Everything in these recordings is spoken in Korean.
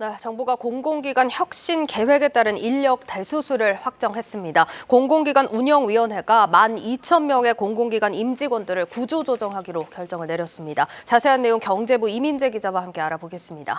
네, 정부가 공공기관 혁신 계획에 따른 인력 대수술을 확정했습니다. 공공기관 운영위원회가 12,000명의 공공기관 임직원들을 구조조정하기로 결정을 내렸습니다. 자세한 내용 경제부 이민재 기자와 함께 알아보겠습니다.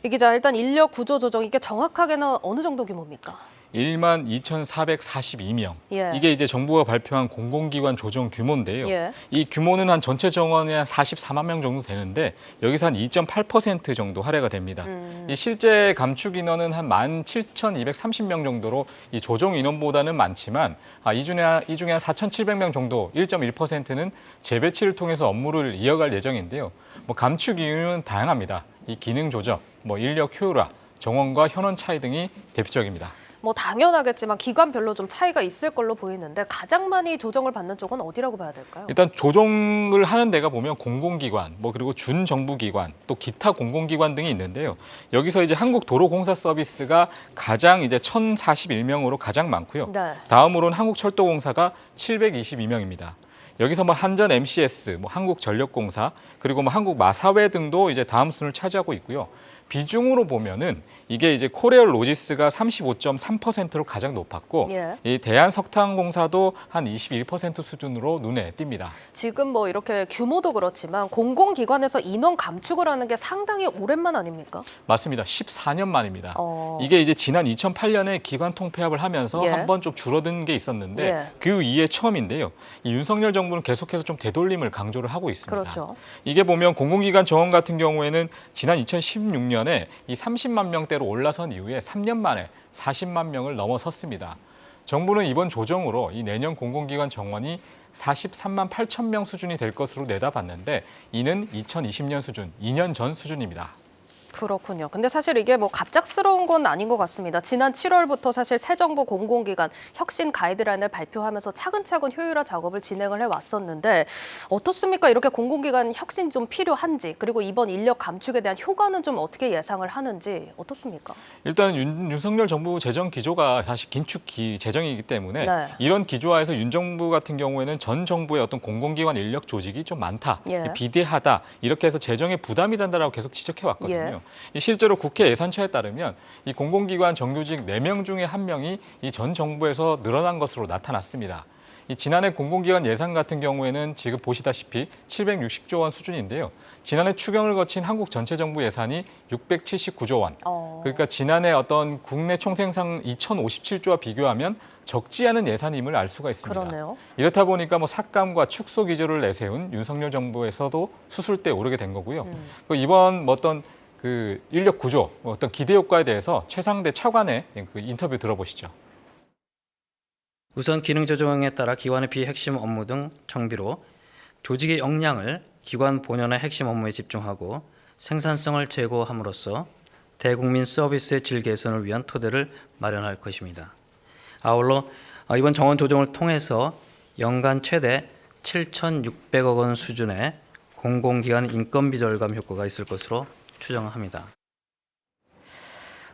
이 기자, 일단 인력 구조조정, 이게 정확하게는 어느 정도 규모입니까? 12,442명. 예. 이게 이제 정부가 발표한 공공기관 조정 규모인데요. 예. 이 규모는 한 전체 정원의 한 44만 명 정도 되는데 여기서 한 2.8% 정도 할애가 됩니다. 이 실제 감축 인원은 한 17,230명 정도로 이 조정 인원보다는 많지만 이 중에 한 4,700명 정도, 1.1%는 재배치를 통해서 업무를 이어갈 예정인데요. 감축 이유는 다양합니다. 이 기능 조정, 인력 효율화, 정원과 현원 차이 등이 대표적입니다. 당연하겠지만 기관별로 좀 차이가 있을 걸로 보이는데 가장 많이 조정을 받는 쪽은 어디라고 봐야 될까요? 일단 조정을 하는 데가 보면 공공기관, 그리고 준정부기관, 또 기타 공공기관 등이 있는데요. 여기서 이제 한국도로공사서비스가 가장 이제 1,041명으로 가장 많고요. 네. 다음으로는 한국철도공사가 722명입니다. 여기서 한전 MCS, 한국전력공사, 그리고 한국마사회 등도 이제 다음 순을 차지하고 있고요. 비중으로 보면은 이게 이제 코레얼 로지스가 35.3%로 가장 높았고, 예. 이 대한석탄공사도 한 21% 수준으로 눈에 띕니다. 지금 이렇게 규모도 그렇지만 공공기관에서 인원 감축을 하는 게 상당히 오랜만 아닙니까? 맞습니다. 14년 만입니다. 어. 이게 이제 지난 2008년에 기관 통폐합을 하면서 예. 한번 좀 줄어든 게 있었는데 예. 그 이해 처음인데요. 이 윤석열 정부는 계속해서 좀 되돌림을 강조를 하고 있습니다. 그렇죠. 이게 보면 공공기관 정원 같은 경우에는 지난 2016년에 이 30만 명대로 올라선 이후에 3년 만에 40만 명을 넘어섰습니다. 정부는 이번 조정으로 이 내년 공공기관 정원이 43만 8천 명 수준이 될 것으로 내다봤는데 이는 2020년 수준, 2년 전 수준입니다. 그렇군요. 근데 사실 이게 갑작스러운 건 아닌 것 같습니다. 지난 7월부터 사실 새 정부 공공기관 혁신 가이드라인을 발표하면서 차근차근 효율화 작업을 진행을 해왔었는데 어떻습니까? 이렇게 공공기관 혁신이 좀 필요한지, 그리고 이번 인력 감축에 대한 효과는 좀 어떻게 예상을 하는지 어떻습니까? 일단 윤석열 정부 재정 기조가 사실 긴축 재정이기 때문에 네. 이런 기조하에서 윤 정부 같은 경우에는 전 정부의 어떤 공공기관 인력 조직이 좀 많다, 예. 비대하다, 이렇게 해서 재정에 부담이 된다라고 계속 지적해 왔거든요. 예. 실제로 국회 예산처에 따르면 이 공공기관 정규직 4명 중에 1명이 이 전 정부에서 늘어난 것으로 나타났습니다. 이 지난해 공공기관 예산 같은 경우에는 지금 보시다시피 760조 원 수준인데요. 지난해 추경을 거친 한국 전체 정부 예산이 679조 원. 그러니까 지난해 어떤 국내 총생산 2,057조와 비교하면 적지 않은 예산임을 알 수가 있습니다. 그러네요. 이렇다 보니까 삭감과 축소 기조를 내세운 윤석열 정부에서도 수술대에 오르게 된 거고요. 이번 어떤 그 인력 구조, 어떤 기대 효과에 대해서 최상대 차관의 그 인터뷰 들어보시죠. 우선 기능 조정에 따라 기관의 비핵심 업무 등 정비로 조직의 역량을 기관 본연의 핵심 업무에 집중하고 생산성을 제고함으로써 대국민 서비스의 질 개선을 위한 토대를 마련할 것입니다. 아울러 이번 정원 조정을 통해서 연간 최대 7,600억 원 수준의 공공기관 인건비 절감 효과가 있을 것으로 추정합니다.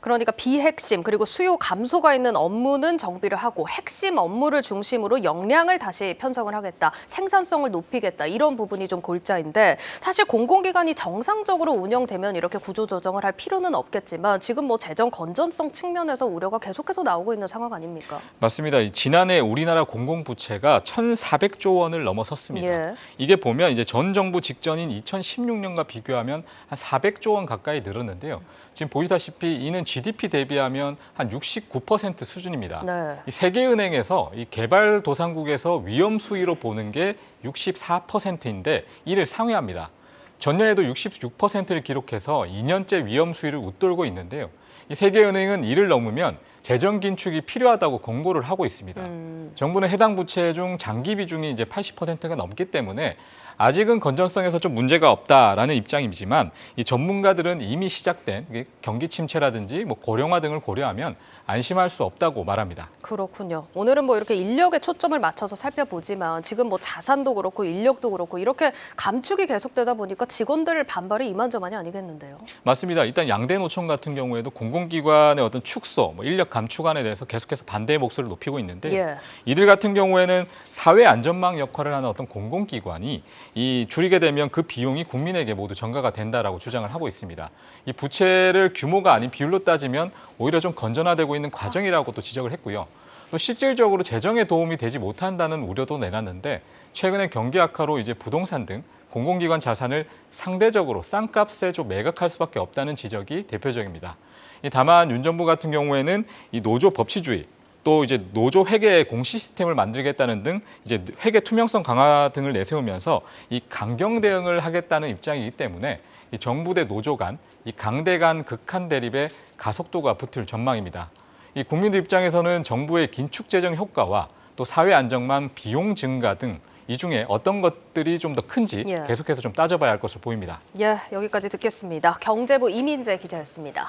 그러니까 비핵심 그리고 수요 감소가 있는 업무는 정비를 하고 핵심 업무를 중심으로 역량을 다시 편성을 하겠다, 생산성을 높이겠다, 이런 부분이 좀 골자인데 사실 공공기관이 정상적으로 운영되면 이렇게 구조조정을 할 필요는 없겠지만 지금 재정 건전성 측면에서 우려가 계속해서 나오고 있는 상황 아닙니까? 맞습니다. 지난해 우리나라 공공부채가 1,400조 원을 넘어섰습니다. 예. 이게 보면 이제 전 정부 직전인 2016년과 비교하면 한 400조 원 가까이 늘었는데요. 지금 보시다시피 이는 GDP 대비하면 한 69% 수준입니다. 네. 이 세계은행에서 이 개발도상국에서 위험 수위로 보는 게 64%인데 이를 상회합니다. 전년에도 66%를 기록해서 2년째 위험 수위를 웃돌고 있는데요. 이 세계은행은 이를 넘으면 재정 긴축이 필요하다고 권고를 하고 있습니다. 정부는 해당 부채 중 장기 비중이 이제 80%가 넘기 때문에 아직은 건전성에서 좀 문제가 없다라는 입장이지만 이 전문가들은 이미 시작된 경기 침체라든지 고령화 등을 고려하면 안심할 수 없다고 말합니다. 그렇군요. 오늘은 이렇게 인력에 초점을 맞춰서 살펴보지만 지금 자산도 그렇고 인력도 그렇고 이렇게 감축이 계속되다 보니까 직원들 반발이 이만저만이 아니겠는데요. 맞습니다. 일단 양대 노총 같은 경우에도 공공기관의 어떤 축소, 인력 감축안에 대해서 계속해서 반대의 목소리를 높이고 있는데 예. 이들 같은 경우에는 사회 안전망 역할을 하는 어떤 공공기관이 이 줄이게 되면 그 비용이 국민에게 모두 전가가 된다라고 주장을 하고 있습니다. 이 부채를 규모가 아닌 비율로 따지면 오히려 좀 건전화되고 있는 과정이라고도 지적을 했고요. 또 실질적으로 재정에 도움이 되지 못한다는 우려도 내놨는데 최근에 경기 악화로 이제 부동산 등 공공기관 자산을 상대적으로 싼 값에 좀 매각할 수밖에 없다는 지적이 대표적입니다. 다만 윤 정부 같은 경우에는 이 노조 법치주의 또 이제 노조 회계 공 시스템을 만들겠다는 등 이제 회계 투명성 강화 등을 내세우면서 이 강경 대응을 하겠다는 입장이기 때문에 이 정부 대 노조 간 이 강대 간 극한 대립의 가속도가 붙을 전망입니다. 이 국민들 입장에서는 정부의 긴축 재정 효과와 또 사회 안정망 비용 증가 등 이 중에 어떤 것들이 좀 더 큰지 예. 계속해서 좀 따져봐야 할 것으로 보입니다. 예, 여기까지 듣겠습니다. 경제부 이민재 기자였습니다.